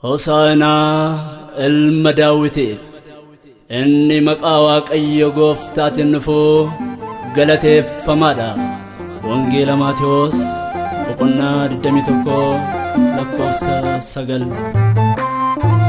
Hosaana ilma Daawitiif inni maqaa Waaqayyo Gooftaatiin dhufu galateeffamaadha. Wangeela Maatewos boqonnaa 21 lakkoofsa 9.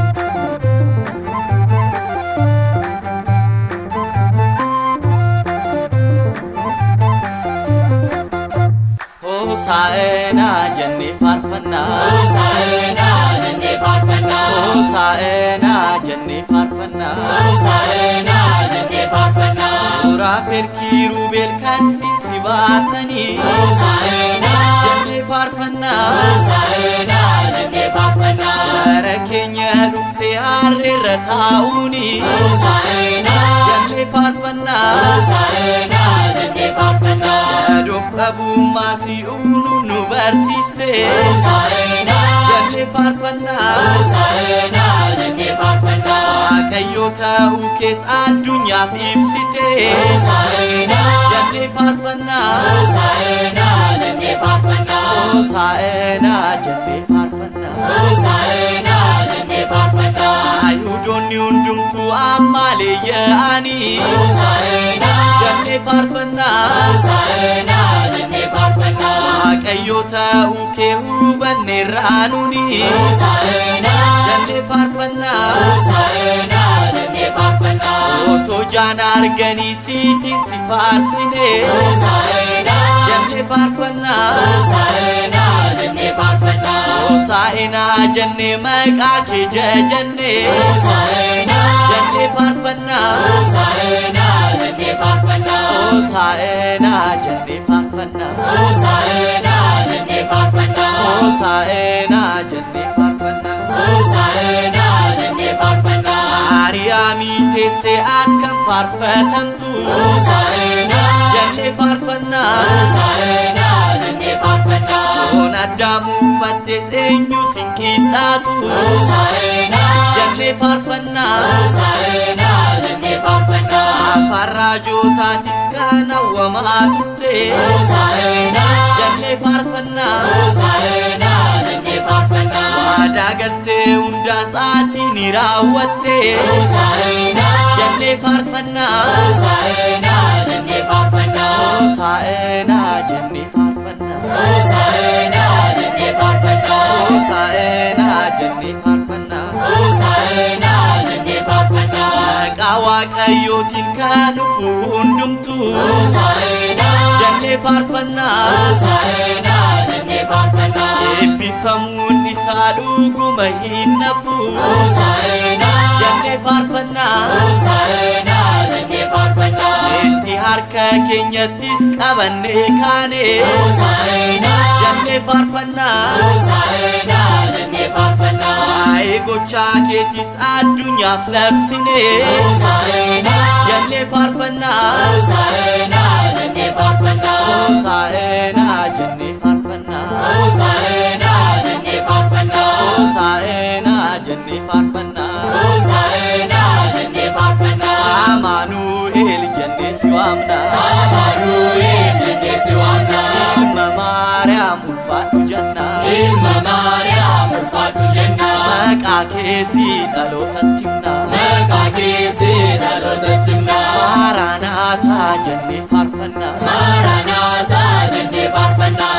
Hosaana jennee faarfannaa, Hosaana jennee faarfannaa, Hosaana jennee faarfannaa, Hosaana jennee faarfannaa. Suuraa Kiirubeel kan si baatanii, Hosaana jennee faarfannaa, Hosaana jennee faarfannaa. Gara keenya dhuftee harreerra taa'uuni, Hosaana jennee faarfannaa, Hosaana jennee faarfannaa. Yaaduuf qabummaa si'uunu nu barsiiste, Hosaana jennee faarfannaa, Hosaana jennee faarfannaa. Waaqayyo ta'uu kees addunyaaf ibsite, Hosaana jennee faarfannaa, Hosaana jennee faarfannaa. Hosaana jennee faarfannaa. Hosaana jennee faarfannaa. Ayuudonni hundumtuu ammaalee yaa'anii, Hosaana jennee faarfannaa, Hosaana jennee faarfannaa. Waaqayyo ta'uu kee hubanneerraa nuni, Hosaana jennee faarfannaa, Hosaana jennee faarfannaa. otoo jaan arganii siitiin si faarsine, Hosaana jennee faarfannaa, Hosaana jennee faarfannaa. Hosaana jennee maqaa kee jajannee, Hosaana jennee faarfannaa, Hosaana jennee faarfannaa. Hosaana jennee faarfannaa, Hosaana jennee faarfannaa. Hosaana jennee faarfannaa. Hosaana jennee faarfannaa. Maariyaamii teessee ati kan faarfatamtu, Hosaana jennee faarfannaa, Hosaana jennee faarfannaa. Foon Addaam uffattees eenyu sin qixxaatu, Hosaana jennee faarfannaa, Hosaana jennee faarfannaa. afaan raajootaatis kan hawwamaa turte, Hosaana jennee faarfannaa, Hosaana jennee faarfannaa. waadaa galtee hundaas ati ni raawwatte, Hosaana jennee faarfannaa, Hosaana jennee faarfannaa. Hosaana jennee faarfannaa, Hosaana jennee faarfannaa. Hosaana jennee faarfannaa. Hosaana jennee faarfannaa. Maqaa Waaqayyootiin kan dhufu hundumtuu, Hosaana jennee faarfannaa, Hosaana jennee faarfannaa. eebbifamuun isaa dhuguma hin nafu, Hosaana jennee faarfannaa, Hosaana jennee faarfannaa. leenxii harka keenyattis qabannee kaane, Hosaana jennee faarfannaa, Hosaana jennee faarfannaa. waa'ee gochaa keetis addunyaaf labsine, Hosaana jennee faarfannaa, Hosaana jennee faarfannaa. Hosaana jennee faarfannaa, Hosaana jennee faarfannaa. Hosaana jennee faarfannaa. Hosaana jennee faarfannaa. Amaanu'eel jennee si waamna, Amaanu'eel jennee si waamna. ilma Maariyaam ulfaadhu jenna, Ilma Maariyaam ulfaadhu jenna. maqaa keesi dhalootatti himna, Maqaa keesi dhalootatti himna. Maaraanaataa jennee faarfannaa, Maaraanaataa jennee faarfannaa.